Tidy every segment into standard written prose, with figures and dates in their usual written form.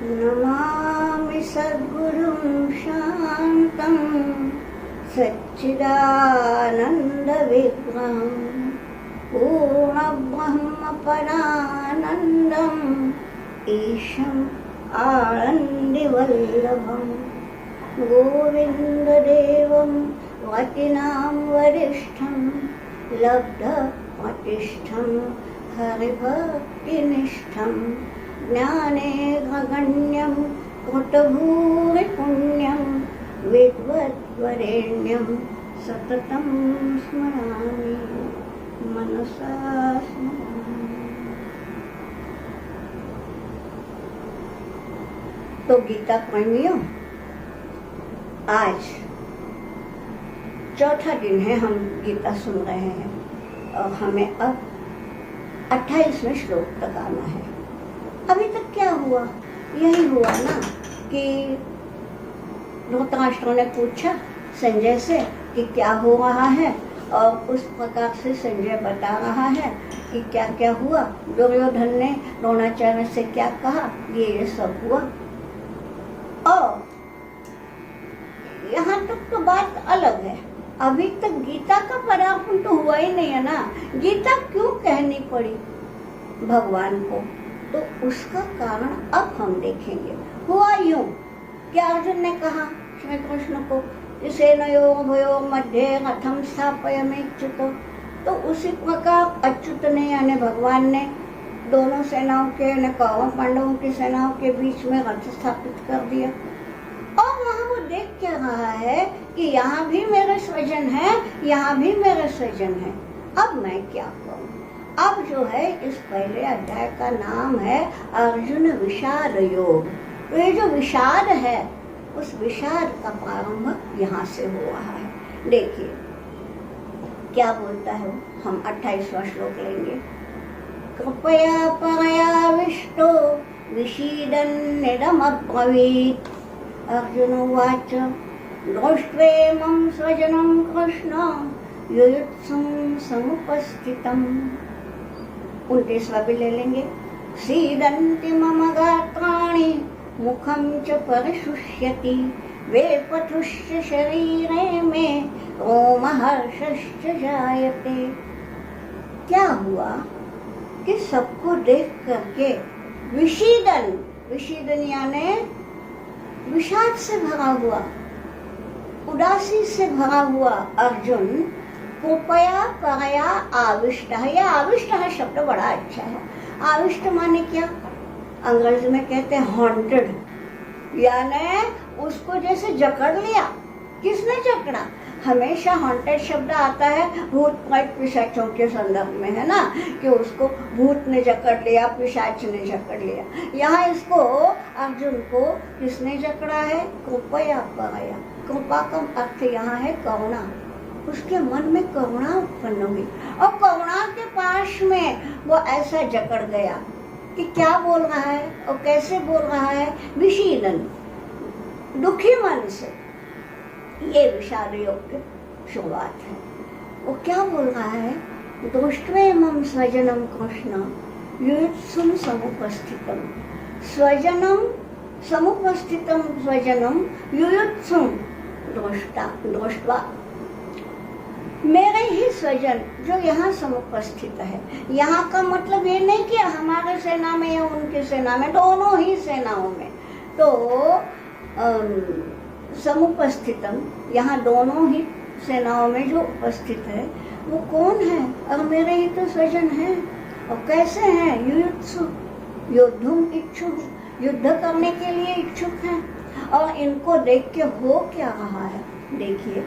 नमामि सद्गुरुं शान्तं सच्चिदानन्दविग्रहं पूर्णब्रह्मपरानन्दम् ईशम् आनन्दिवल्लभं गोविन्ददेवं वतिनां वरिष्ठं लब्धप्रतिष्ठं हरिभक्तिनिष्ठं ज्ञाने गगण्यं कृतभूरिपुण्यं विद्वद्वरेण्यं सततं स्मरामि मनसा स्मरामि। तो गीता प्रेमियों, आज चौथा दिन है, हम गीता सुन रहे हैं और हमें अब 28वें श्लोक तक आना है। अभी तक क्या हुआ? यही हुआ ना कि धृतराष्ट्र ने पूछा संजय से कि क्या हो रहा है, और उस प्रकार से संजय बता रहा है कि क्या क्या हुआ। दुर्योधन ने द्रोणाचार्य से क्या कहा, ये सब हुआ। और यहाँ तक तो बात अलग है, अभी तक गीता का पदार्पण तो हुआ ही नहीं है ना। गीता क्यों कहनी पड़ी भगवान को, तो उसका कारण अब हम देखेंगे। हुआ यूं कि अर्जुन ने कहा श्री कृष्ण को, सेनयोः उभयोः मध्ये रथं स्थापयाम्यच्युत। तो उसी प्रकार अच्युत ने यानी भगवान ने दोनों सेनाओं के यानी कौरव पांडवों की सेनाओं के बीच में रथ स्थापित कर दिया। और वहाँ वो देख क्या रहा है कि यहाँ भी मेरे स्वजन है, यहाँ भी मेरे स्वजन है। अब मैं क्या करूँ? अब जो है इस पहले अध्याय का नाम है अर्जुन विषाद योग। तो ये जो विषाद है, उस विषाद का प्रारंभ यहाँ से हो रहा है। देखिए क्या बोलता है वो, हम 28वां श्लोक लेंगे। कृपया परयाविष्टो विषीदन्निदमब्रवीत्। अर्जुन उवाच दृष्ट्वेमं स्वजनं कृष्ण युयुत्सुं समुपस्थितम्। 29वां भी ले लेंगे। सीदन्ति मम गात्राणि मुखं च परिशुष्यति वेपथुश्च शरीरे मे रोमहर्षश्च जायते। क्या हुआ कि सबको देख करके विषीदन, विषीदन यानी विषाद से भरा हुआ, उदासी से भरा हुआ अर्जुन कृपया परया आविष्ट है। यह आविष्ट है शब्द बड़ा अच्छा है। आविष्ट माने क्या? अंग्रेजी में कहते हैं हॉन्टेड, यानी उसको जैसे जकड़ लिया। किसने जकड़ा? हमेशा हॉन्टेड शब्द आता है भूत प्रेत पिशाचों के संदर्भ में, है ना, कि उसको भूत ने जकड़ लिया, पिशाच ने जकड़ लिया। यहाँ इसको अर्जुन को किसने जकड़ा है? कृपया परया। कृपा का अर्थ यहाँ है करुणा। उसके मन में करुणा उत्पन्न हुई और करुणा के पास में वो ऐसा जकड़ गया कि क्या बोल रहा है और कैसे बोल रहा है? विषीदन, दुखी मन से। ये विषाद योग की शुरुआत है। वो क्या बोल रहा है? दृष्ट्वेमं स्वजनं कृष्ण युयुत्सुं समुपस्थितम्। स्वजनं समुपस्थितं स्वजनं युयुत्सुं दृष्ट्वा। मेरे ही स्वजन जो यहाँ समुपस्थित है। यहाँ का मतलब ये नहीं कि हमारे सेना में या उनकी सेना में, दोनों ही सेनाओं में। तो समुपस्थितम, यहाँ दोनों ही सेनाओं में जो उपस्थित है वो कौन है? और मेरे ही तो स्वजन हैं। और कैसे हैं? युयुत्सु, योद्धुम इच्छुक, युद्ध करने के लिए इच्छुक हैं। और इनको देख के हो क्या रहा है? देखिए,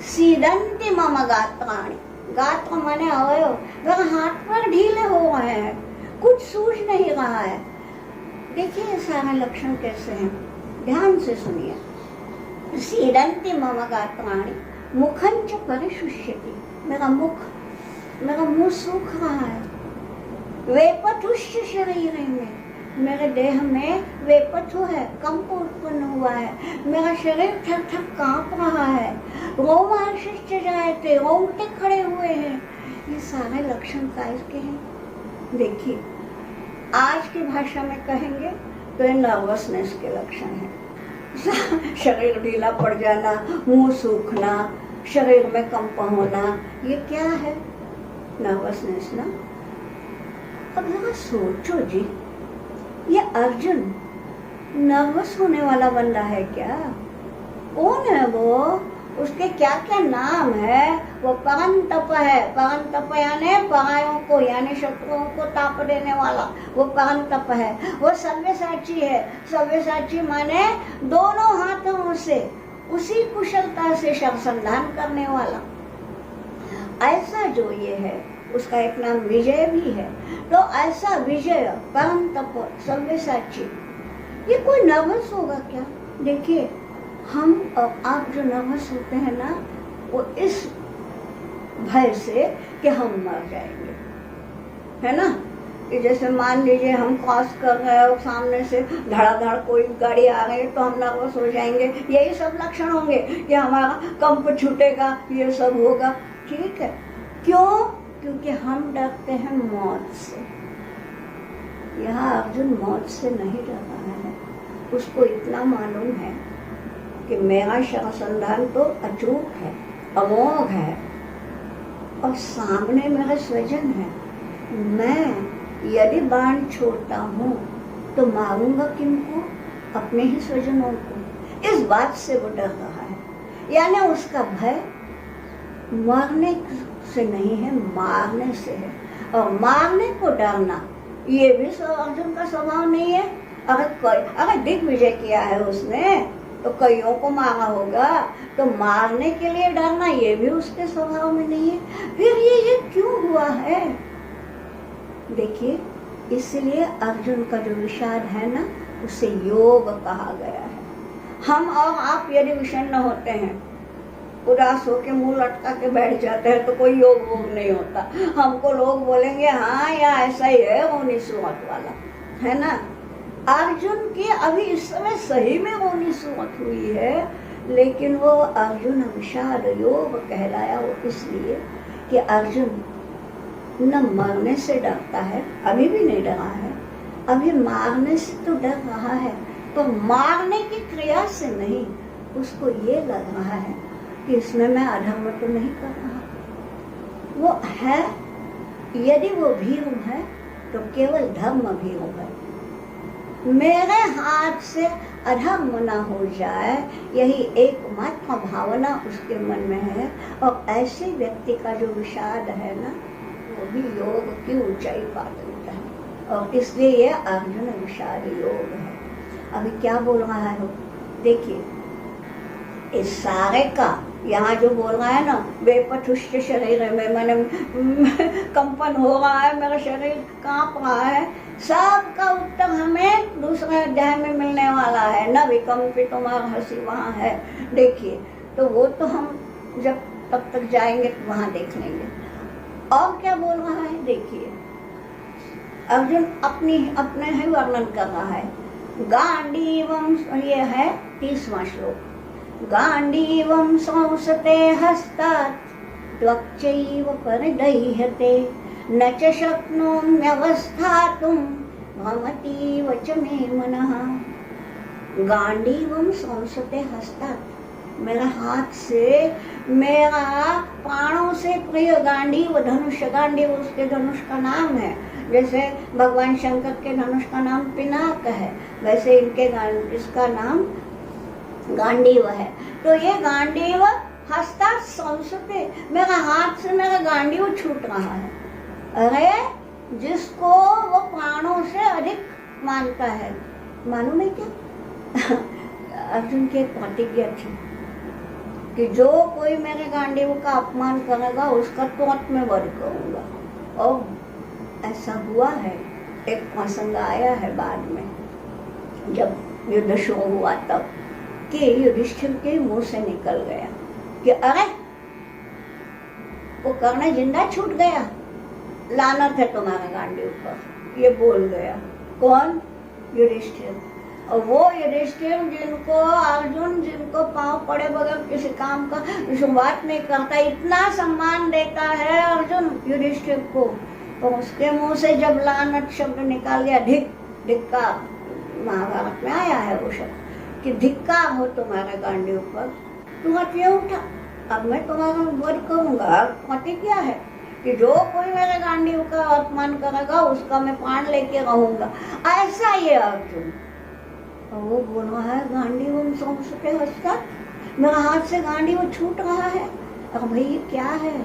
सीदंति मम गात्राणि। गात्र माने अवयव, वह हाथ पर ढीले हो रहे हैं, कुछ सूझ नहीं रहा है। देखिए ये सारे लक्षण कैसे हैं, ध्यान से सुनिए। सीदंति मम गात्राणि मुखं च परिशुष्यति। मेरा मुंह सूख रहा है। वेपथुश्च शरीरे में, मेरे देह में वेपथु है, कंप उत्पन्न हुआ है। मेरा शरीर ठक ठक कांप रहा है। रोमहर्षश्च जायते, रोंगटे खड़े हुए हैं। ये सारे लक्षण काहे के हैं? देखिए आज की भाषा में कहेंगे तो ये नर्वसनेस के लक्षण है। शरीर ढीला पड़ जाना, मुंह सूखना, शरीर में कंप होना, ये क्या है? नर्वसनेस ना। अब जरा सोचो जी, ये अर्जुन नर्वस होने वाला बंदा है क्या? कौन है वो? उसके क्या क्या नाम है? वो परंतप है। परंतप यानी परायों को यानी शत्रुओं को ताप देने वाला, वो परंतप है। वो सव्यसाची है। सव्यसाची माने दोनों हाथों से उसी कुशलता से शरसंधान करने वाला। ऐसा जो ये है उसका एक नाम विजय भी है। तो ऐसा विजय, परंतप, सव्यसाची, ये कोई नर्वस होगा क्या? देखिए, हम और आप जो नर्वस होते हैं ना, वो इस भय से कि हम मर जाएंगे, है ना। कि जैसे मान लीजिए हम क्रॉस कर रहे हैं और सामने से धड़ाधड़ कोई गाड़ी आ रही है तो हम नर्वस हो जाएंगे। यही सब लक्षण होंगे कि हमारा कंप छूटेगा, ये सब होगा। ठीक है, क्यों? क्योंकि हम डरते हैं मौत से। यहाँ अर्जुन मौत से नहीं डर रहा है। उसको इतना मालूम है कि मेरा शरसंधान तो अचूक है, अमोघ है, और सामने मेरे स्वजन है। मैं यदि बाण छोड़ता हूँ तो मारूंगा किनको? अपने ही स्वजनों को। इस बात से वो डर रहा है। यानी उसका भय मरने से नहीं है, मारने से है। और मारने को डरना ये भी अर्जुन का स्वभाव नहीं है। अगर दिग्विजय किया है उसने तो कईयों को मारा होगा, तो मारने के लिए डरना ये भी उसके स्वभाव में नहीं है। फिर ये क्यों हुआ है? देखिए, इसलिए अर्जुन का जो विषाद है ना, उसे योग कहा गया है। हम और आप यदि विषण्ण होते हैं, उदास होके मुंह लटका के बैठ जाते हैं, तो कोई योग वोग नहीं होता। हमको लोग बोलेंगे हाँ या ऐसा ही है, रोनी सूरत वाला, है ना। अर्जुन की अभी इस समय सही में रोनी सूरत हुई है, लेकिन वो अर्जुन विषाद योग कहलाया। वो इसलिए कि अर्जुन न मरने से डरता है, अभी भी नहीं डरा है, अभी मारने से तो डर रहा है, तो मारने की क्रिया से नहीं। उसको ये लग रहा है कि इसमें मैं अधर्म तो नहीं कर रहा। वो है, यदि वो भीरु है तो केवल धर्म भीरु है। मेरे हाथ से अधर्म न हो जाए, यही एकमात्र भावना उसके मन में है। और ऐसे व्यक्ति का जो विषाद है ना, वो भी योग की ऊंचाई पा देता है। और इसलिए ये अर्जुन विषाद योग है। अभी क्या बोल रहा है वो देखिए, इस सारे का यहाँ जो बोल रहा है ना, बेपथुष्ट शरीर में मैंने कंपन हो रहा है, मेरा शरीर कांप रहा है, सबका उत्तर हमें दूसरे अध्याय में मिलने वाला है। न विकम्पित तुम्हारा हंसी वहाँ है। देखिए, तो वो तो हम जब तब तक जाएंगे तो वहाँ देख लेंगे। और क्या बोल रहा है देखिए, अर्जुन अपने ही वर्णन कर रहा है। गांडीवम, ये है 30वां श्लोक। गांडीवम संसते हस्तात् त्वक्चैव परिदह्यते न च शक्नोम्यवस्थातुं भ्रमतीव च मे मनः। गांडीवम संसते हस्तात्, मेरा हाथ से, मेरा प्राणों से प्रिय गांडीव धनुष। गांडीव उसके धनुष का नाम है। जैसे भगवान शंकर के धनुष का नाम पिनाक है, वैसे इसका नाम गांडीव है। तो ये गांडीव हस्ता संसते, मेरा हाथ से मेरा गांडीव छूट रहा है। अरे जिसको वो प्राणों से अधिक मानता है, मालूम है क्या? अर्जुन की एक प्रतिज्ञा थी कि जो कोई मेरे गांडीव का अपमान करेगा उसका तुरंत में वध करूंगा। और ऐसा हुआ है। एक प्रसंग आया है बाद में, जब युद्ध शुरू हुआ तब, कि युधिष्ठिर के मुंह से निकल गया कि अरे वो कर्ण जिंदा छूट गया, लानत है तुम्हारे गांडीव पर। ये बोल गया कौन? युधिष्ठिर। और वो युधिष्ठिर जिनको अर्जुन, जिनको पांव पड़े बगैर किसी काम का शुरुआत नहीं करता, इतना सम्मान देता है अर्जुन युधिष्ठिर को, तो उसके मुंह से जब लानत शब्द निकाल गया, धिक्कार, महाभारत में आया है वो शब्द कि धिक्कार हो तुम्हारे गांडीव पर। तुरंत ये उठा, अब मैं तुम्हारा वध करूंगा। प्रतिज्ञा है कि जो कोई मेरे गांडीव का अपमान करेगा उसका मैं प्राण लेके रहूंगा। ऐसा ये अर्जुन। और वो बोल रहा है गांडीव सके हंसकर, मेरा हाथ से गांडीव छूट रहा है। और भाई ये क्या है,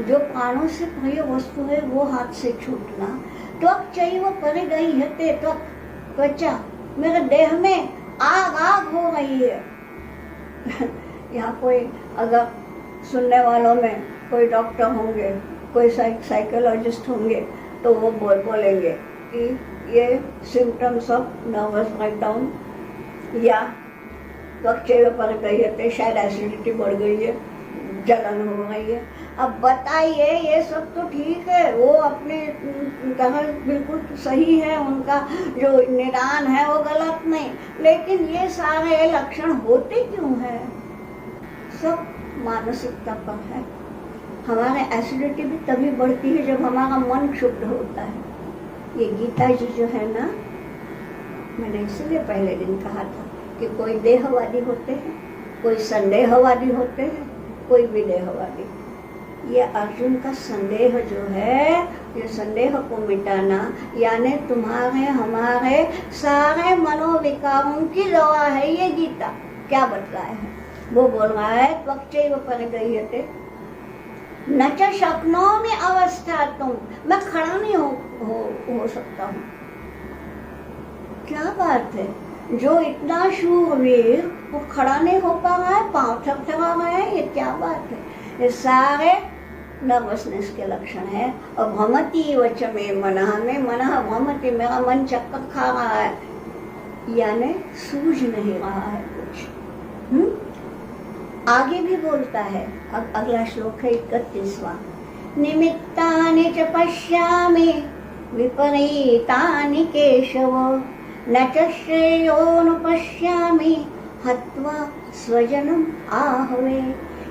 जो प्राणों से प्रिय वस्तु है वो हाथ से छूटना। त्वक चैव परिगह्यते त्वक, त्वचा, मेरे देह में आग आग हो रही है। यहाँ कोई अगर सुनने वालों में कोई डॉक्टर होंगे, कोई साइकोलॉजिस्ट होंगे तो वो बोलेंगे कि ये सिम्टम्स ऑफ नर्वस ब्रेकडाउन या त्वक चैव परिगह्यते, शायद एसिडिटी बढ़ गई है, जलन हो रही है। अब बताइए, ये सब तो ठीक है, वो अपने तरह बिल्कुल सही है, उनका जो निदान है वो गलत नहीं, लेकिन ये सारे लक्षण होते क्यों है? सब मानसिकता पर है। हमारे एसिडिटी भी तभी बढ़ती है जब हमारा मन क्षुब्ध होता है। ये गीता जी जो है ना, मैंने इसलिए पहले दिन कहा था कि कोई देहवादी होते हैं, कोई संदेहवादी होते हैं, कोई विदेहवादी। ये अर्जुन का संदेह जो है, ये संदेह को मिटाना, यानी तुम्हारे हमारे सारे मनोविकारों की दवा है ये गीता। क्या बतलाया है? वो बोल रहा है त्वक चैव परिगह्यते न च शक्नोमि अवस्थातुं, मैं खड़ा नहीं हो सकता हूँ। क्या बात है, जो इतना शूरवीर वो खड़ा नहीं हो पा रहा है, पांव थरथरा रहा है, ये क्या बात है? ये सारे नर्वसनेस के लक्षण है। और भ्रमति वच में मनः, में मनः भ्रमति, मेरा मन चक्कर खा रहा है, यानी सूझ नहीं रहा है कुछ। आगे भी बोलता है, अब अगला श्लोक है 31वां। निमित्तानि च पश्यामि विपरीतानि केशव, न च श्रेयोनुपश्यामि हत्वा स्वजनम आहवे।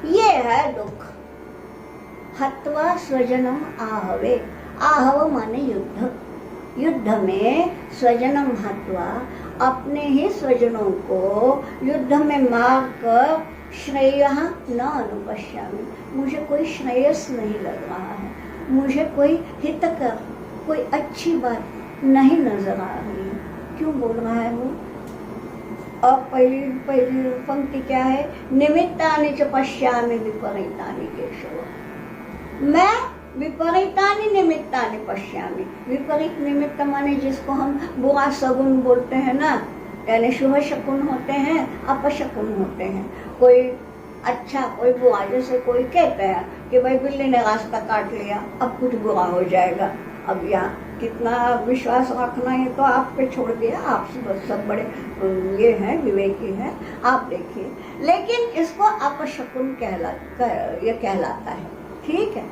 ये है दुख। हत्वा स्वजनम आहवे, आहव माने युद्ध। युद्ध में स्वजनम हत्वा, अपने ही स्वजनों को युद्ध में मारकर श्रेयः न अनुपश्यामि, मुझे कोई श्रेयस नहीं लग रहा है, मुझे कोई हितकर, कोई अच्छी बात नहीं नजर आ रही है। क्यों बोल रहा है वो? अब पहली पंक्ति क्या है? निमित्तानि च पश्यामि विपरीतानि केशव, मैं विपरीतानि निमित्तानि पश्यामि। विपरीत निमित्त माने जिसको हम बुरा सगुन बोलते हैं ना, यानी शुभ शकुन होते हैं, अपशकुन होते हैं। कोई अच्छा कोई बुरा, जैसे कोई कहते हैं कि भाई बिल्ली ने रास्ता काट लिया, अब कुछ बुरा हो जाएगा। अब यहाँ कितना विश्वास रखना है तो आप पे छोड़ दिया, आप सब बड़े ये हैं, विवेकी हैं, आप देखिए। लेकिन इसको अपशकुन कहलाता है, ठीक है।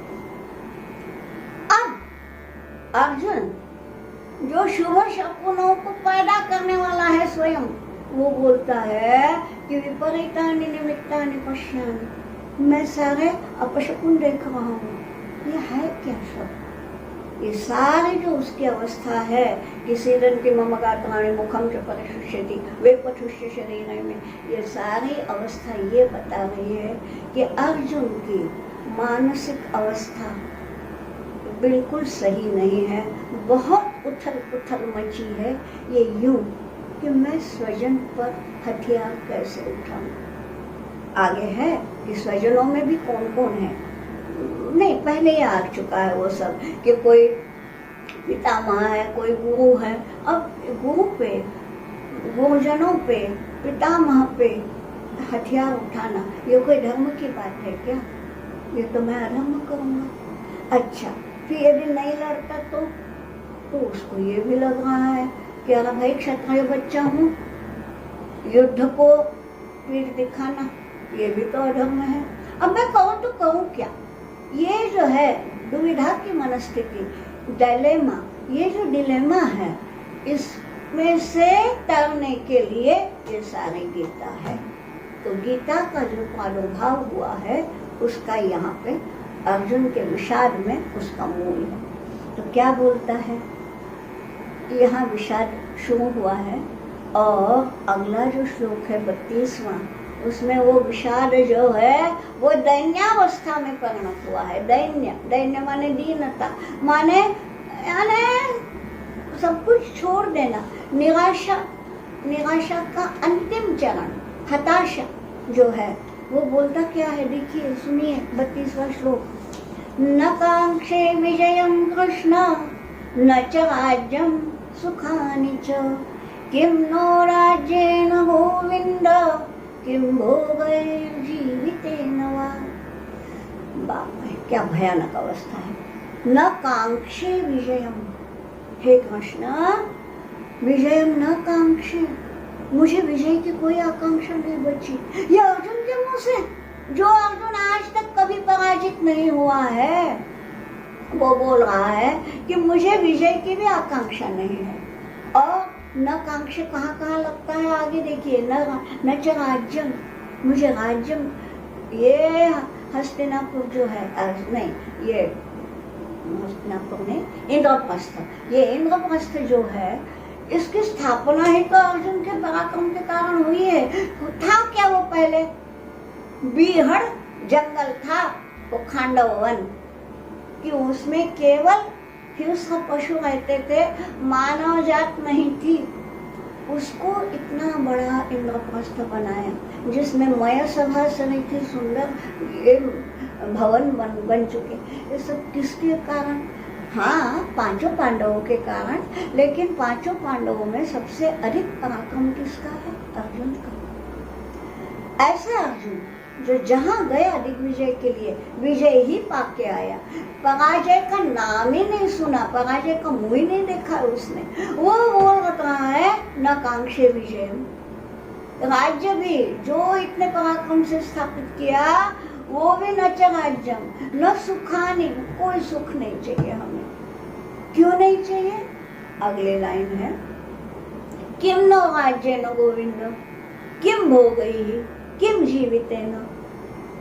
अब अर्जुन जो शुभ शकुनों को पैदा करने वाला है स्वयं, वो बोलता है कि विपरीतानि निमित्तानि पश्यामि, मैं सारे अपशकुन देख रहा हूँ। ये है क्या शब्द? ये सारी जो उसकी अवस्था है कि सीदन्ति मम गात्राणि मुखम च परिशुष्यति वेपथुष्य शरीर में, ये सारी अवस्था ये बता रही है कि अर्जुन की मानसिक अवस्था बिल्कुल सही नहीं है, बहुत उथल पुथल मची है। ये यूं कि मैं स्वजन पर हथियार कैसे उठाऊं। आगे है कि स्वजनों में भी कौन कौन है, नहीं पहले ही आ चुका है वो सब, कि कोई पितामह है, कोई गुरु है। अब गुरु पे, गुरुजनों पे, पितामह पे हथियार उठाना ये कोई धर्म की बात है क्या? ये तो मैं अधर्म करूँगा। अच्छा, फिर यदि नहीं लड़ता तो उसको ये भी लग रहा है कि अरे भाई क्षत्रिय बच्चा हूँ, युद्ध को पीठ दिखाना ये भी तो अधर्म है। अब मैं कहूँ तो कहूँ क्या? ये जो है दुविधा की मनस्थिति, डायलेमा, ये जो डिलेमा है, इसमें से तरने के लिए ये सारी गीता है। तो गीता का जो प्रादुर्भाव हुआ है उसका यहाँ पे अर्जुन के विषाद में उसका मूल है। तो क्या बोलता है? यहाँ विषाद शुरू हुआ है और अगला जो श्लोक है 32वां, उसमें वो विषाद जो है वो दैन्यावस्था में परिणत हुआ है। दैन्य माने दीनता, माने सब कुछ छोड़ देना, निराशा का अंतिम चरण, हताशा जो है वो बोलता क्या है, देखिए सुनिए 32वां श्लोक। न कांक्षे विजयं कृष्ण न च राज्यं सुखानि च, किं नो राज्येन गोविन्द किं भोगैर्जीवितेन वा। बाप रे, क्या भयानक अवस्था है। न कांक्षे विजयम, हे कृष्ण विजयम न कांक्षे, मुझे विजय की कोई आकांक्षा नहीं बची। ये अर्जुन के मुंह से, जो अर्जुन आज तक कभी पराजित नहीं हुआ है, वो बोल रहा है कि मुझे विजय की भी आकांक्षा नहीं है। और न कांक्षा कहाँ कहाँ लगता है, आगे देखिए। न च राज्यम, मुझे राज्यम, ये हस्तिनापुर जो है, नहीं ये हस्तिनापुर नहीं, इंद्रप्रस्थ, ये इंद्रप्रस्थ जो है इसकी स्थापना ही तो अर्जुन के पराक्रम के कारण हुई है। था क्या वो पहले? बीहड़ जंगल था वो खांडव वन, कि उसमें केवल हिंस्र पशु रहते थे, मानव जात नहीं थी। उसको इतना बड़ा इंद्रप्रस्थ बनाया जिसमें मय सभा समिति सुंदर ये भवन बन चुके। ये सब किसके कारण? हाँ, पांचों पांडवों के कारण। लेकिन पांचों पांडवों में सबसे अधिक पराक्रम किसका है? अर्जुन का। ऐसा अर्जुन जो जहां गया दिग्विजय के लिए विजय ही पाके आया, पराजय का नाम ही नहीं सुना, पराजय का मुंह ही नहीं देखा उसने। वो बोल रहा है न कांक्षे विजय। राज्य भी जो इतने पराक्रम से स्थापित किया, वो भी न च राज्यम न सुखानी, कोई सुख नहीं चाहिए हमें। क्यों नहीं चाहिए? अगले लाइन है, किम नो राज्य न गोविंद किम भोगैः किम जीवितेन।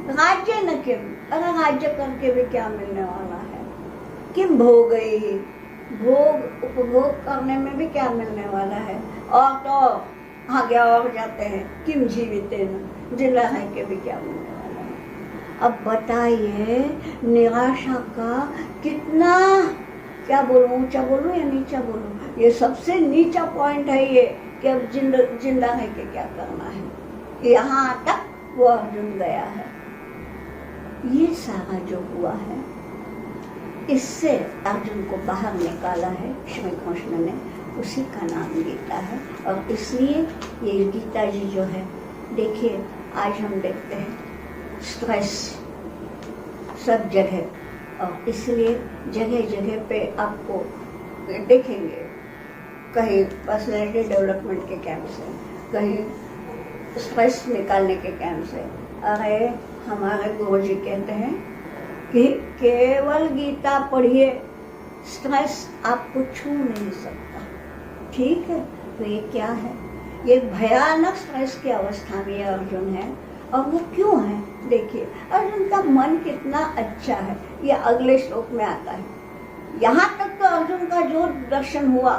राज्य न किम, अरे राज्य करके भी क्या मिलने वाला है? किम भोगैः, भोग उपभोग करने में भी क्या मिलने वाला है? और तो आगे और जाते हैं, किम जीवितेन, जिंदा है के भी क्या मिलने वाला है? अब बताइए निराशा का कितना, क्या बोलूं, ऊंचा बोलूं या नीचा बोलूं? ये सबसे नीचा पॉइंट है ये, कि अब जिंदा है के क्या करना है। यहाँ तक वो अर्जुन गया है। ये सारा जो हुआ है, इससे अर्जुन को बाहर निकाला है श्री कृष्ण ने, उसी का नाम गीता है। और इसलिए ये गीता जी जो है, देखिए आज हम देखते हैं स्ट्रेस सब जगह, और इसलिए जगह जगह पे आपको देखेंगे, कहीं पर्सनैलिटी डेवलपमेंट के कैंप से, कहीं स्ट्रेस निकालने के कैंप से। अरे हमारे गुरुजी कहते हैं कि केवल गीता पढ़िए, स्ट्रेस आपको छू नहीं सकता। ठीक है, तो ये क्या है? ये भयानक स्ट्रेस की अवस्था में अर्जुन है। और वो क्यों है? देखिए अर्जुन का मन कितना अच्छा है, ये अगले श्लोक में आता है। यहाँ तक तो अर्जुन का जो दर्शन हुआ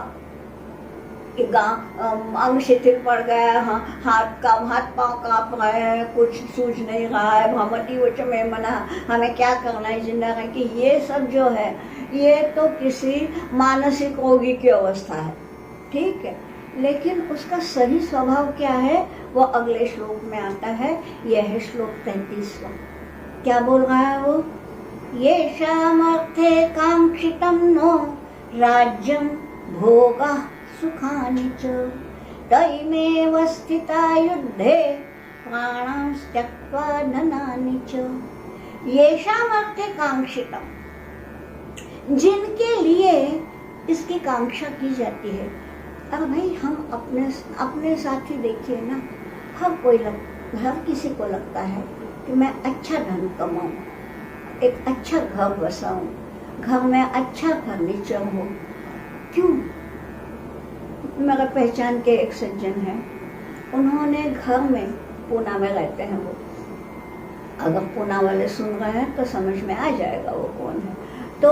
कि अंग शिथिल पड़ गया, हाथ पांव कांप रहे हैं, कुछ सूझ नहीं रहा है, भ्रमति वच में मना, हमें क्या करना है जिंदा रह के, ये सब जो है ये तो किसी मानसिक रोगी की अवस्था है। ठीक है, लेकिन उसका सही स्वभाव क्या है वो अगले श्लोक में आता है। यह है श्लोक 33वां। क्या बोल रहा है वो? ये शामर्थे कांक्षितम नो राज्यम भोगः सुखानि च, तैमेव स्थिता युद्धे प्राणान् त्यक्त्वा धनानि च। येषामर्थे कांक्षितम, जिनके लिए इसकी कांक्षा की जाती है। अब भाई हम अपने साथ ही देखिए ना, हर किसी को लगता है कि मैं अच्छा धन कमाऊं, एक अच्छा घर बसाऊं, घर में अच्छा फर्नीचर हो। क्यों? मेरा पहचान के एक सज्जन है, उन्होंने घर में, पूना में रहते हैं वो, अगर पूना वाले सुन रहे हैं तो समझ में आ जाएगा वो कौन है। तो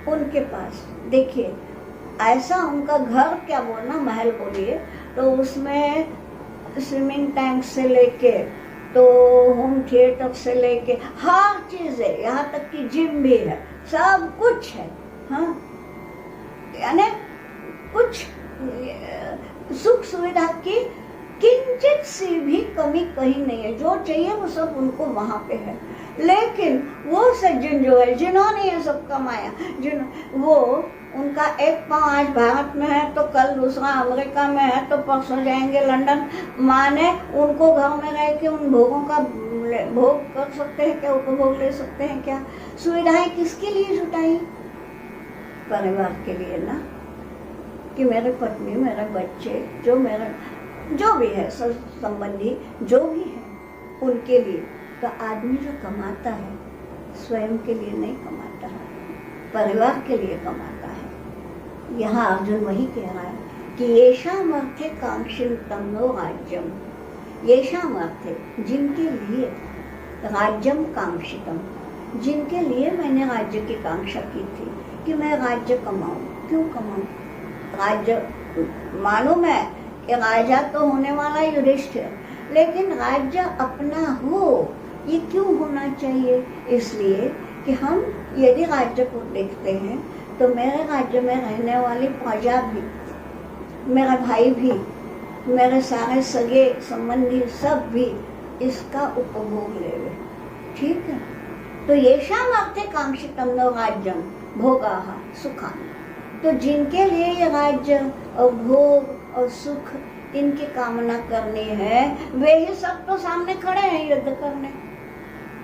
उनके पास देखिए ऐसा उनका घर क्या बोलना महल बोलिए, तो उसमें स्विमिंग टैंक से लेके तो होम थिएटर से लेके हर चीज है, यहाँ तक कि जिम भी है, सब कुछ है। हाँ, यानी कुछ सुख सुविधा की किंचित सी भी कमी कहीं नहीं है, जो चाहिए वो सब उनको वहां पे है। लेकिन वो सज्जन जो है जिन्होंने ये सब कमाया, वो उनका एक पाँव आज भारत में है तो कल दूसरा अमेरिका में है तो परसों जाएंगे लंदन, माने उनको घर में रह के उन भोगों का भोग कर सकते हैं क्या, उपभोग ले सकते हैं क्या? सुविधाएं किसके लिए जुटाई? परिवार के लिए ना, कि मेरे पत्नी मेरे बच्चे जो भी है संबंधी जो भी है उनके लिए। तो आदमी जो कमाता है स्वयं के लिए नहीं कमाता है, परिवार के लिए कमाता है। यहाँ अर्जुन वही कह रहा है कि येषाम् अर्थे कांक्षितम् नो राज्यम, येषाम् अर्थे जिनके लिए राज्यम कांक्षितम, जिनके लिए मैंने राज्य की कांक्षा की थी कि मैं राज्य कमाऊं। क्यों कमाऊं? राज्य मालूम है कि राजा तो होने वाला युधिष्ठिर, लेकिन राज्य अपना हो ये क्यों होना चाहिए? इसलिए कि हम यदि राज्य को देखते हैं तो मेरे राज्य में रहने वाली प्रजा भी, मेरा भाई भी, मेरे सारे सगे संबंधी सब भी इसका उपभोग लेवे। ठीक है, तो येषाम् अर्थे कांक्षितम् नो राज्यम भोगाः सुखानि, तो जिनके लिए ये राज्य और भोग और सुख इनकी कामना करनी है वे ही सब तो सामने खड़े हैं युद्ध करने।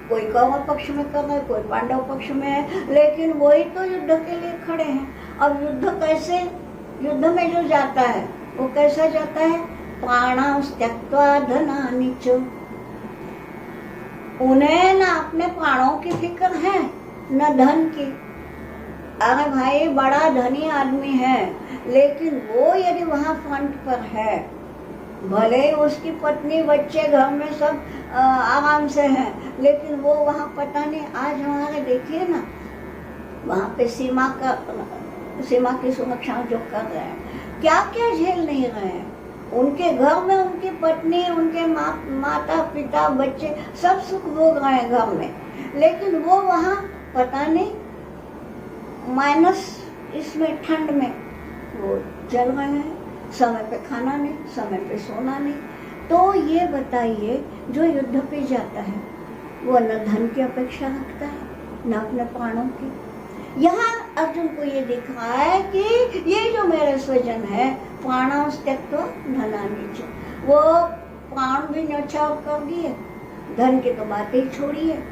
कोई कौरव पक्ष में कर रहे, कोई पांडव पक्ष में है, लेकिन वही तो युद्ध के लिए खड़े हैं। अब युद्ध कैसे, युद्ध में जो जाता है वो कैसा जाता है? प्राणां त्यक्त्वा धनानि च, उन्हें ना अपने प्राणों की फिक्र है न धन की। अरे भाई बड़ा धनी आदमी है, लेकिन वो यदि वहां फ्रंट पर है, भले उसकी पत्नी बच्चे घर में सब आराम से हैं, लेकिन वो वहाँ पता नहीं, आज हमारे देखिए ना वहाँ पे सीमा की सुरक्षा जो कर रहे हैं, क्या क्या झेल नहीं रहे हैं। उनके घर में उनकी पत्नी, उनके माता पिता बच्चे सब सुख भोग रहे हैं घर में, लेकिन वो वहाँ पता नहीं माइनस इसमें ठंड में वो चल रहे हैं, समय पे खाना नहीं, समय पे सोना नहीं। तो ये बताइए जो युद्ध पे जाता है वो न धन की अपेक्षा रखता है न अपने प्राणों की। यहाँ अर्जुन को ये दिख रहा है कि ये जो मेरे स्वजन है प्राणां त्यक्त्वा धनानि च, वो प्राण भी न्यौछावर कर दिए, धन की तो बात ही छोड़िए।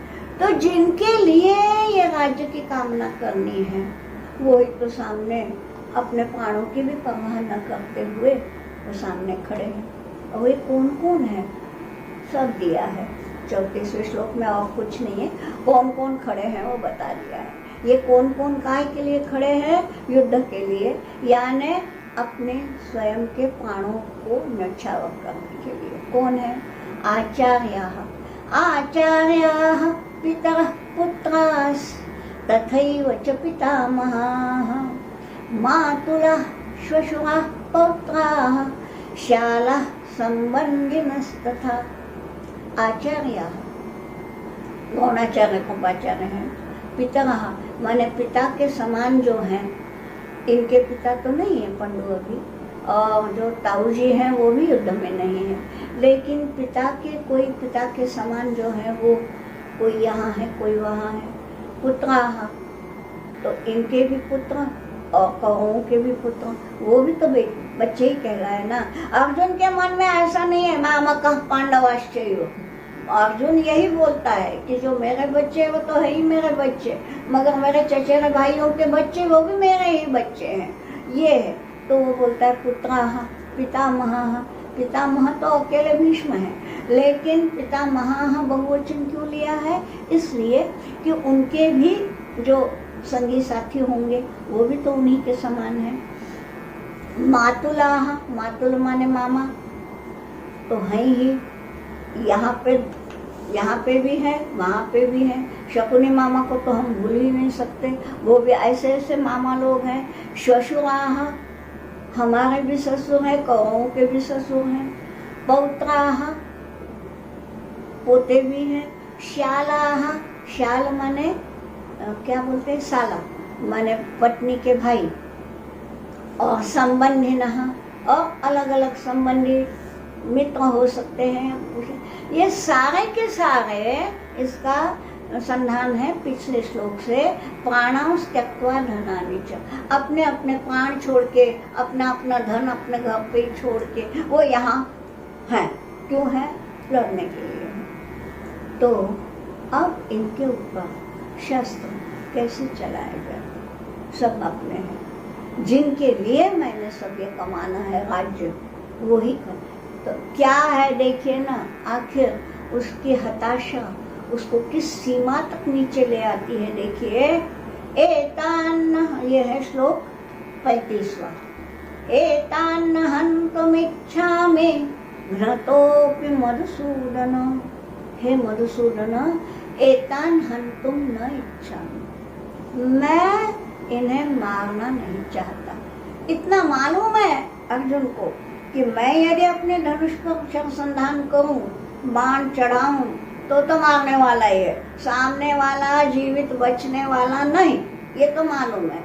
तो जिनके लिए ये राज्य की कामना करनी है वो ही तो सामने अपने प्राणों की भी परवाह न करते हुए वो सामने खड़े हैं। और वे कौन कौन है सब दिया है 34वें श्लोक में, और कुछ नहीं है। कौन कौन खड़े हैं वो बता दिया है। ये कौन कौन काय के लिए खड़े हैं? युद्ध के लिए, यानी अपने स्वयं के प्राणों को न्यौछावर करने के लिए। कौन है? आचार्याः, आचार्याः पितरः पुत्रास् तथैव च पितामहाः, मातुलः श्वशुरः पौत्राः शालाः संबंधिनस्तथा। आचार्याः गौणाचार्य को आचार्य हैं, पितरः माने पिता के समान जो हैं, इनके पिता तो नहीं है पंडु अभी, और जो ताऊ जी हैं वो भी युद्ध में नहीं है, लेकिन पिता के समान जो है वो कोई यहाँ है कोई वहाँ है। पुत्राः तो इनके भी पुत्र और कौरवों के भी पुत्र, वो भी तो बच्चे ही कहलाए ना। अर्जुन के मन में ऐसा नहीं है मामकः पांडवाश्चैव, अर्जुन यही बोलता है कि जो मेरे बच्चे वो तो है ही मेरे बच्चे, मगर मेरे चचेरे भाइयों के बच्चे वो भी मेरे ही बच्चे हैं, ये है। तो वो बोलता है पुत्राः पितामहः, पितामह तो अकेले भीष्म है, लेकिन पितामहः बहुवचन क्यों लिया है? इसलिए कि उनके भी जो संगी साथी होंगे वो भी तो उन्हीं के समान है। मातुलाः, मातुल माने मामा तो है ही, यहाँ पे भी है वहाँ पे भी है। शकुनी मामा को तो हम भूल ही नहीं सकते, वो भी ऐसे ऐसे मामा लोग हैं। श्वशुराः, हमारे भी ससुर हैं, कौरों के भी ससुर हैं। पौत्राः, पोते भी हैं। श्यालाः, श्याल माने क्या बोलते हैं, साला माने पत्नी के भाई। और संबंधिनः, और अलग अलग संबंधी मित्र हो सकते हैं। ये सारे के सारे इसका संधान है पिछले श्लोक से। प्राणां त्यक्त्वा धनानि च, अपने अपने प्राण छोड़ के, अपना अपना धन अपने घर पे ही छोड़ के वो यहाँ है। क्यों है? लड़ने के लिए। तो अब इनके ऊपर शस्त्र कैसे चलाए गए, सब अपने हैं। जिनके लिए मैंने सब ये कमाना है राज्य, वो ही कर। तो क्या है देखिए ना, आखिर उसकी हताशा उसको किस सीमा तक नीचे ले आती है। देखिए, एतान्न, ये है श्लोक 35वां। एतान्न हन्तुमिच्छामि घ्नतोऽपि मधुसूदन। हे मधुसूदन, एतान हन्तुम न इच्छामि, मैं इन्हें मारना नहीं चाहता। इतना मालूम है अर्जुन को कि मैं यदि अपने धनुष पर संधान करूं, बाण चढ़ाऊं, तो मारने वाला ही है, सामने वाला जीवित बचने वाला नहीं, ये तो मालूम है।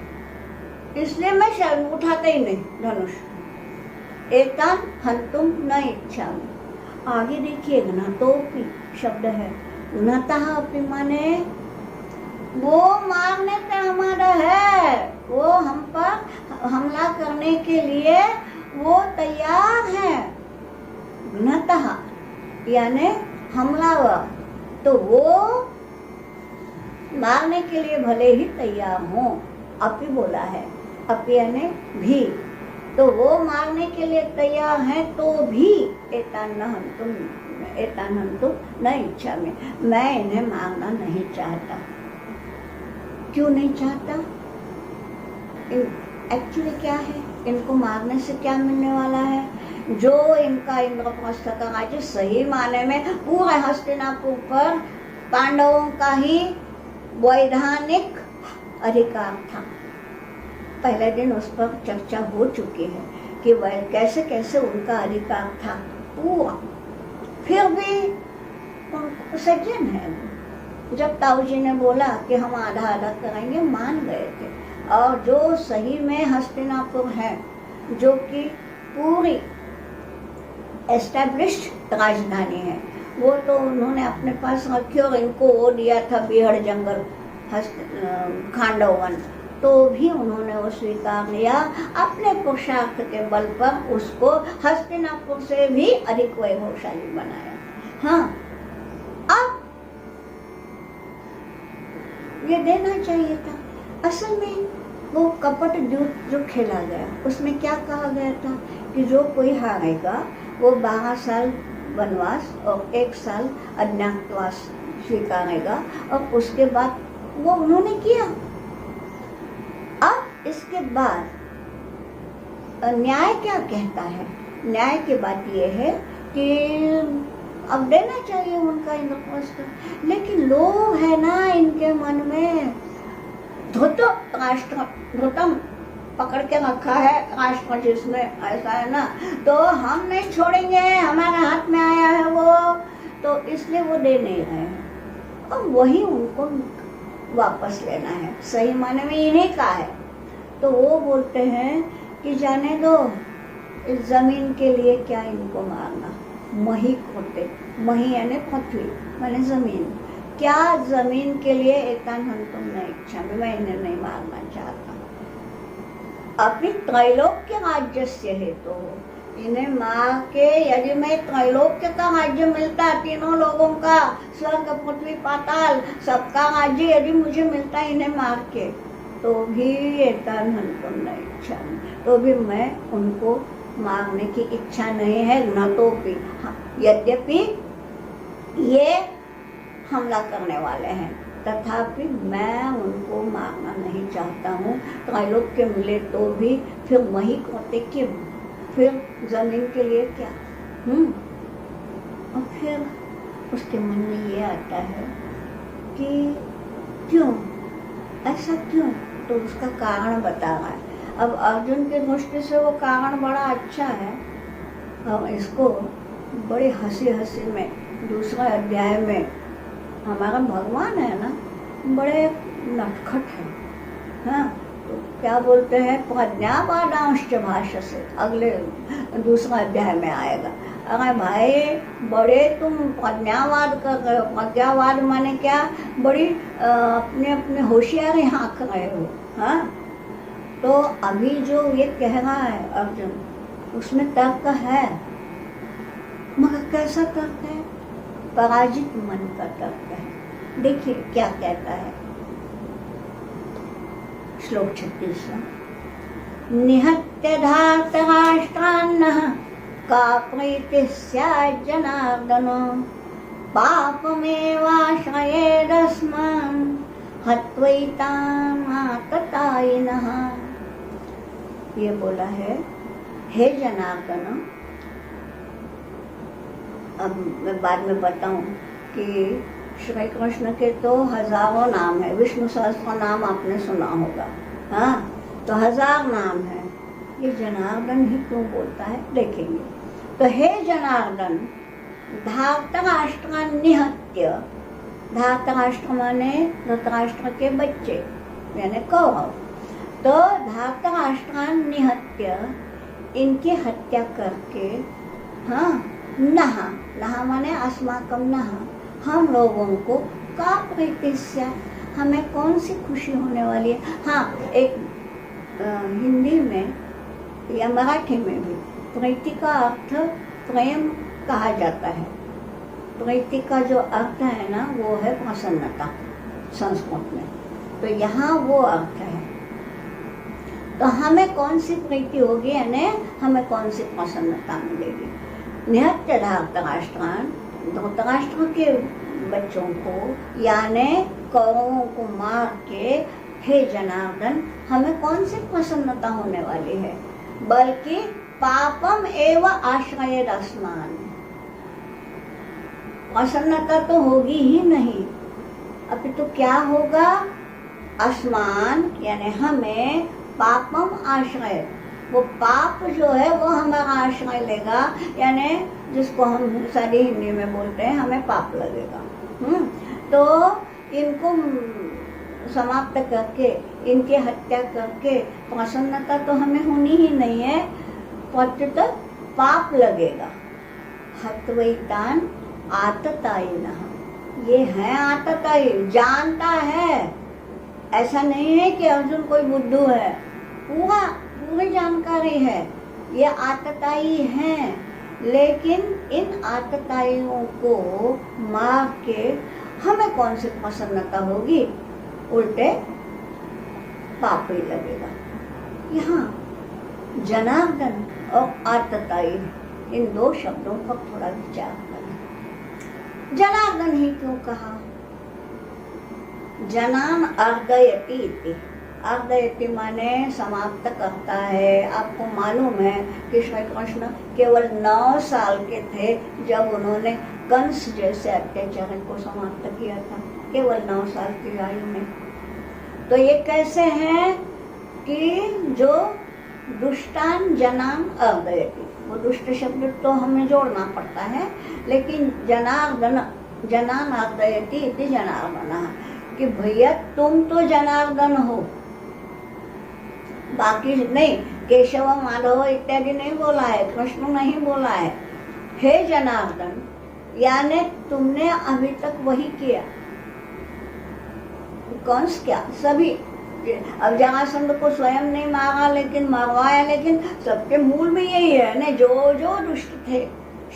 इसलिए मैं शर्म उठाते ही नहीं धनुष। एतान हन्तुम न इच्छामि। आगे देखिए, घ्नतोऽपि शब्द है। घ्नतः अपि माने वो मारने पे हमारा है, वो हम पर हमला करने के लिए वो तैयार है। घ्नतः यानी हमलावर, तो वो मारने के लिए भले ही तैयार हो। अपि बोला है, अपि यानी भी, तो वो मारने के लिए तैयार है तो भी एतान हन्तुम न इच्छामि, मैं इन्हें मारना नहीं चाहता। क्यों नहीं चाहता? एक्चुअली क्या है, इनको मारने से क्या मिलने वाला है? जो इनका इंद्रप्रस्थ का राज्य सही माने में पूरे हस्तिनापुर पर पांडवों का ही वैधानिक अधिकार था। पहले दिन उस पर चर्चा हो चुकी है कि वह कैसे कैसे उनका अधिकार था पूरा। फिर भी सज्जन है। जब ताऊ जी ने बोला कि हम आधा आधा करेंगे, मान गए थे। और जो सही में हस्तिनापुर है, जो कि पूरी एस्टैब्लिश्ड राजधानी है, वो तो उन्होंने अपने पास रखी और इनको वो दिया था बिहड़ जंगल खांडवन, तो भी उन्होंने वो स्वीकार लिया। अपने पुरुषार्थ के बल पर उसको हस्तिनापुर से भी अधिक वैभवशाली बनाया। हाँ, अब ये देना चाहिए था। असल में वो कपट जो खेला गया, उसमें क्या कहा गया था कि जो कोई हारेगा वो 12 साल वनवास और 1 साल अज्ञातवास स्वीकारेगा, और उसके बाद वो उन्होंने किया। अब इसके बाद न्याय क्या कहता है? न्याय की बात ये है कि अब देना चाहिए उनका इंद्रप्रस्थ, लेकिन लोग है ना इनके मन में धृतम पकड़ के रखा है राष्ट्र, जिसमें ऐसा है ना, तो हम नहीं छोड़ेंगे, हमारे हाथ में आया है वो, तो इसलिए वो दे नहीं रहे हैं। और वही उनको वापस लेना है, सही माने में इन्हीं का है। तो वो बोलते हैं कि जाने दो, इस जमीन के लिए क्या इनको मारना। मही खोते, मही यानी पृथ्वी माने जमीन, क्या जमीन के लिए एतान हन्तुम न इच्छामि, मैं इन्हें नहीं मारना चाहता। अपनी त्रैलोक्य राज्य से है, तो इन्हें मार के यदि मैं त्रैलोक्य का राज्य मिलता, तीनों लोगों का, स्वर्ग पृथ्वी पाताल सबका राज्य यदि मुझे मिलता इन्हें मार के, तो भी एतान हन्तुम न इच्छामि, तो भी मैं उनको मारने की इच्छा नहीं है। न तो भी, यद्यपि ये हमला करने वाले हैं, तथापि मैं उनको मारना नहीं चाहता हूँ। त्रैलोक्य मिले तो भी फिर वही कहते कि फिर जमीन के लिए क्या। और फिर उसके मन में ये आता है कि क्यों, ऐसा क्यों? तो उसका कारण बता रहा है। अब अर्जुन की दृष्टि से वो कारण बड़ा अच्छा है, और इसको बड़ी हंसी हंसी में दूसरा अध्याय में हमारा भगवान है ना, बड़े नटखट है। हाँ, तो क्या बोलते हैं, प्रज्ञावादांश भाष्य से अगले दूसरा अध्याय में आएगा। अरे भाई, बड़े तुम प्रज्ञावाद कर रहे हो। प्रज्ञावाद माने क्या, बड़ी अपने अपने होशियारी हाँक रहे हो। हाँ, तो अभी जो ये कह रहा है अर्जुन, उसमें तर्क है, मगर कैसा तर्क है? पराजित मन का तर्क है। देखिए क्या कहता है श्लोक 36। निहत्य धार्तराष्ट्रान्नः का प्रीतिः स्यात् जनार्दन, पापमेवाश्रयेदस्मान् हत्वैतान् आततायिनः। ये बोला है, हे जनार्दन। अब मैं बाद में बताऊं कि श्री कृष्ण के तो हजारों नाम है, विष्णु सहस्त्र नाम आपने सुना होगा। हाँ, तो 1000 नाम है। ये जनार्दन ही क्यों बोलता है, देखेंगे। तो हे जनार्दन, धार्तराष्ट्रान् निहत्य, धार्तराष्ट्र माने धृतराष्ट्र के बच्चे यानी कौरव, तो धार्तराष्ट्रान् निहत्य, इनकी हत्या करके, हाँ, नहा, नहा माने अस्माकं नहा, हम लोगों को का प्रीतिस्या, हमें कौन सी खुशी होने वाली है। हाँ, एक हिंदी में या मराठी में भी प्रीति का अर्थ प्रेम कहा जाता है। प्रीति का जो अर्थ है ना, वो है प्रसन्नता संस्कृत में, तो यहाँ वो अर्थ है। तो हमें कौन सी प्रीति होगी, यानी हमें कौन सी प्रसन्नता मिलेगी। निहत्य धार्तराष्ट्रान्, धृतराष्ट्र के बच्चों को यानी कौरवों को मार के, हे जनार्दन, हमें कौन सी प्रसन्नता होने वाली है, बल्कि पापम एव आश्रयेद अस्मान्, प्रसन्नता तो होगी ही नहीं, अभी तो क्या होगा, अस्मान यानी हमें, पापम आश्रय, वो पाप जो है वो हमारा आश्रय लेगा, यानी जिसको हम सारी हिंदी में बोलते हैं, हमें पाप लगेगा। तो इनको समाप्त करके, इनकी हत्या करके प्रसन्नता तो हमें होनी ही नहीं है, प्रत्युत पाप लगेगा। हत्वैतान् आततायिनः, ये है आततायी, जानता है, ऐसा नहीं है कि अर्जुन कोई बुद्धू है, पूरी जानकारी है, ये आततायी हैं। लेकिन इन आतताइयों को मार के हमें कौन सी प्रसन्नता होगी, उल्टे पाप ही लगेगा। यहाँ जनार्दन और आतताई, इन दो शब्दों पर थोड़ा विचार करें। जनार्दन ही क्यों कहा, जनान अर्दयति इति, अर्दयति माने समाप्त करता है। आपको मालूम है कि श्री कृष्ण केवल 9 साल के थे जब उन्होंने कंस जैसे अत्याचार को समाप्त किया था, केवल 9 साल की आयु में। तो ये कैसे हैं कि जो दुष्टान जनान अर्दयति, वो दुष्ट शब्द तो हमें जोड़ना पड़ता है, लेकिन जनार्दन, जनान अर्दयति इति जनार्दन, कि भैया तुम तो जनार्दन हो, बाकी नहीं, केशव माधव इत्यादि नहीं बोला है, कृष्ण नहीं बोला है। हे जनार्दन, यानी तुमने अभी तक वही किया, कंस क्या, सभी। अब जरासंध को स्वयं नहीं मारा लेकिन मरवाया, लेकिन सबके मूल में यही है ना, जो जो दुष्ट थे।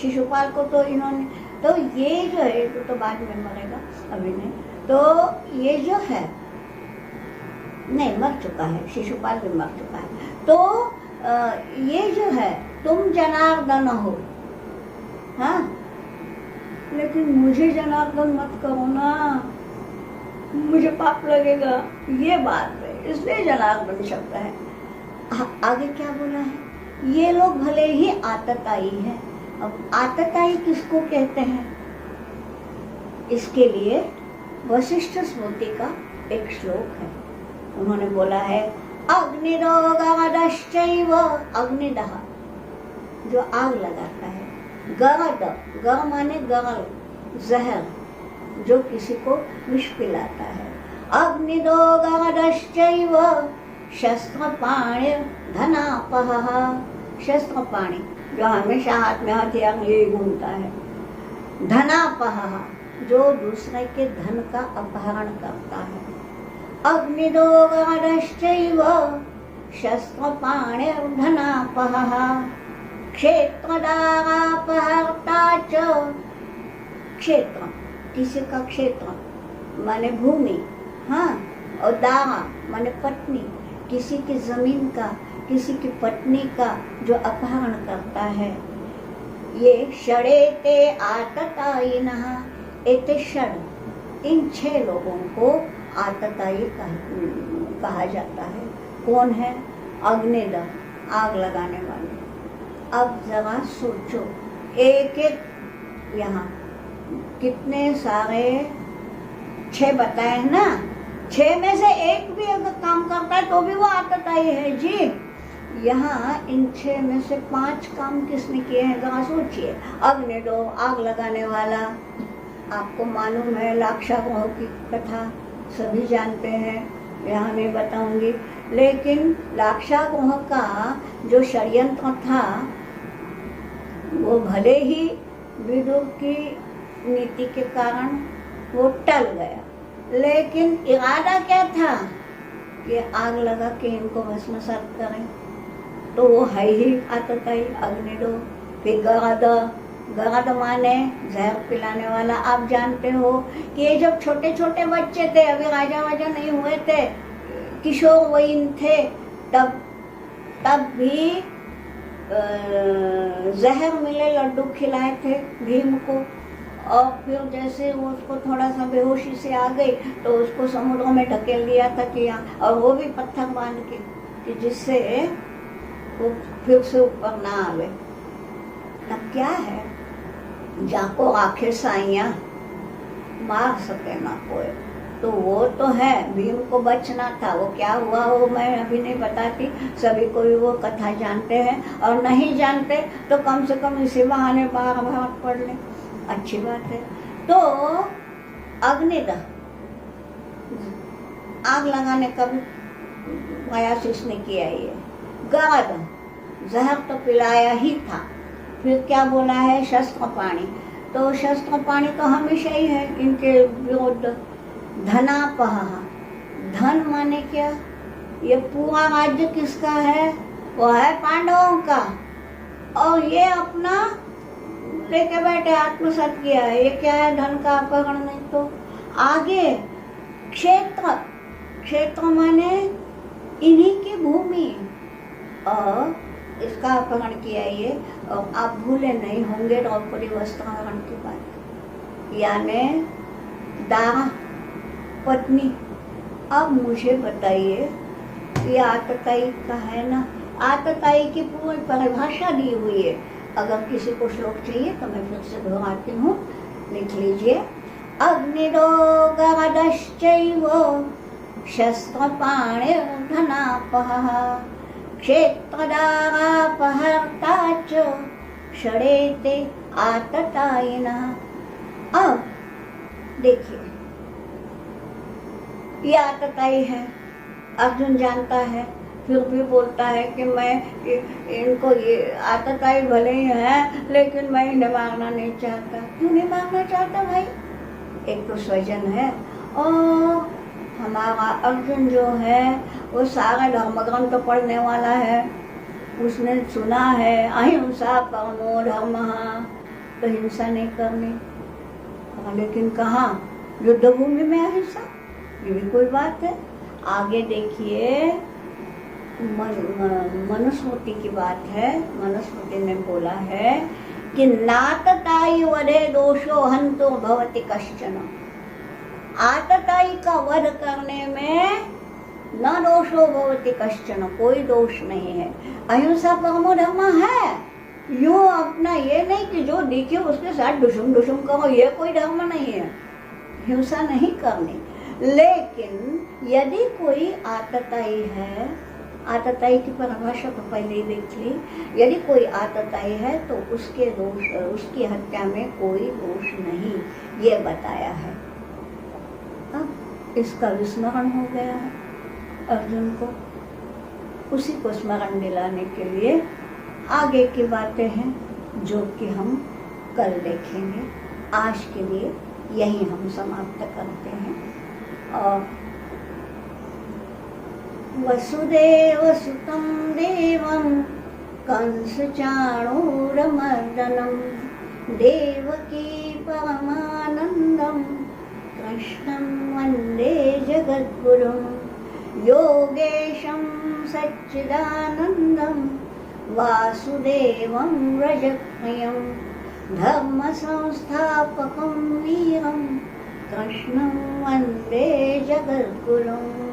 शिशुपाल को तो इन्होंने, तो ये जो है तो बाद में मरेगा, अभी नहीं। तो ये जो है नहीं, मर चुका है, शिशुपाल भी मर चुका है। तो ये जो है, तुम जनार्दन हो, हाँ, लेकिन मुझे जनार्दन मत करो ना, मुझे पाप लगेगा, ये बात है, इसलिए जनार्दन शब्द है। आगे क्या बोला है, ये लोग भले ही आतताई है। अब आतताई किसको कहते हैं, इसके लिए वशिष्ठ स्मृति का एक श्लोक है, उन्होंने बोला है अग्निरोगादश्चैव, अग्निदह जो आग लगाता है, गरद, गर माने गरल, जहर जो किसी को विष पिलाता है, अग्निरोगादश्चैव शस्त्रपाणि धनापहः, शस्त्रपाणि जो हमेशा हाथ में हथियार लिए घूमता है, धनापहः जो दूसरे के धन का अपहरण करता है, अग्निरोगादश्चैव शस्त्रपाणिर्धनापहः क्षेत्रदारापहर्ता च, क्षेत्र किसी का क्षेत्र माने भूमि, हाँ, और दारा माने पत्नी, किसी की जमीन का, किसी की पत्नी का जो अपहरण करता है, ये षडेते आततायिनः, एते षड, इन 6 लोगों को आततायी कहा जाता है। कौन है? अग्निदह, आग लगाने वाले। अब जरा सोचो, एक एक यहाँ कितने सारे 6 बताए हैं ना, 6 में से एक भी अगर काम करता है तो भी वो आतताई है जी। यहाँ इन 6 में से 5 काम किसने किए हैं जरा सोचिए। अग्निदो, आग लगाने वाला, आपको मालूम है लाक्षागृह की कथा सभी जानते हैं, यहाँ नहीं बताऊंगी, लेकिन लाक्षागृह का जो षड्यंत्र था वो भले ही विदुर की नीति के कारण वो टल गया, लेकिन इरादा क्या था कि आग लगा के इनको भस्मसात करें, तो वो है ही आतताई अग्निदो। फिर गरद, गरद माने जहर पिलाने वाला। आप जानते हो कि ये जब छोटे छोटे बच्चे थे, अभी राजा वाजा नहीं हुए थे, किशोर वयीन थे, तब भी जहर मिले लड्डू खिलाए थे भीम को, और फिर जैसे वो उसको थोड़ा सा बेहोशी से आ गई तो उसको समुद्र में ढकेल दिया था कि और वो भी पत्थर बांध के, कि जिससे वो फिर से ऊपर ना आवे। तब क्या है, जाको आखे साइया मार सके ना कोई, तो वो तो है, भीम को बचना था। वो क्या हुआ वो मैं अभी नहीं बताती, सभी कोई वो कथा जानते हैं, और नहीं जानते तो कम से कम इसी बहाने महाभारत पढ़ ले, अच्छी बात है। तो अग्निदह, आग लगाने का भी प्रयास इसने किया ही है। गरद, जहर तो पिलाया ही था। फिर क्या बोला है? शस्त्रपाणि, तो शस्त्रपाणि तो हमेशा ही है इनके विरुद्ध। धनापहः, धन माने क्या? ये पूरा राज्य किसका है? वो है पांडवों का, और ये अपना लेके बैठे आत्मसात किया है। ये क्या है? धन का अपहरण नहीं। तो आगे क्षेत्र, क्षेत्र माने इन्हीं की भूमि, और इसका अपहरण किया ये। और आप भूले नहीं होंगे द्रौपदी वस्त्राहरण की बात, यानी दारा पत्नी। अब मुझे बताइए, ये आतताई का है ना, आतताई की पूरी परिभाषा दी हुई है। अगर किसी को श्लोक चाहिए तो मैं फिर से दोहराती हूँ, लिख लीजिए। अग्निरोगादश्चैव शस्त्रपाणिर्धनापहः क्षेत्रदारापहर्ता च षडेते आततायिनः। अब देखिए, ये आतताई है, अर्जुन जानता है, फिर भी बोलता है कि मैं इनको, ये आतताई भले ही है लेकिन मैं इन्हें मारना नहीं चाहता। क्यों नहीं मारना चाहता भाई? एक तो स्वजन है, और हमारा अर्जुन जो है वो सारा धर्मग्रंथ पढ़ने वाला है, उसने सुना है अहिंसा परमो धर्मः, तो हिंसा नहीं करनी। लेकिन कहाँ? युद्ध भूमि में अहिंसा, ये भी कोई बात है। आगे देखिए, मनुस्मृति की बात है। मनुस्मृति ने बोला है कि नातताई वधे दोषो हंतो भवति कश्चन। आतताई का वध करने में न दोषो भवति कश्चन, कोई दोष नहीं है। अहिंसा परमो धर्म है, यूं अपना ये नहीं कि जो दिखे उसके साथ दुश्मन करो, ये कोई धर्म नहीं है, हिंसा नहीं करनी। लेकिन यदि कोई आतताई है, आतताई की परिभाषा तो पहले ही देख ली, यदि कोई आतताई है तो उसके दोष, उसकी हत्या में कोई दोष नहीं, ये बताया है। अब इसका विस्मरण हो गया है अर्जुन को। उसी को स्मरण दिलाने के लिए आगे की बातें हैं जो कि हम कल देखेंगे। आज के लिए यही हम समाप्त करते हैं। और वसुदेवसुतं देवं कंसचाणूरमर्दनं देवकी परमानन्दं कृष्णं वन्दे जगद्गुरुं योगेशं सच्चिदानन्दं वासुदेवं व्रजप्रियं धर्मसंस्थापकं वीरं कृष्णं वन्दे जगद्गुरुम्।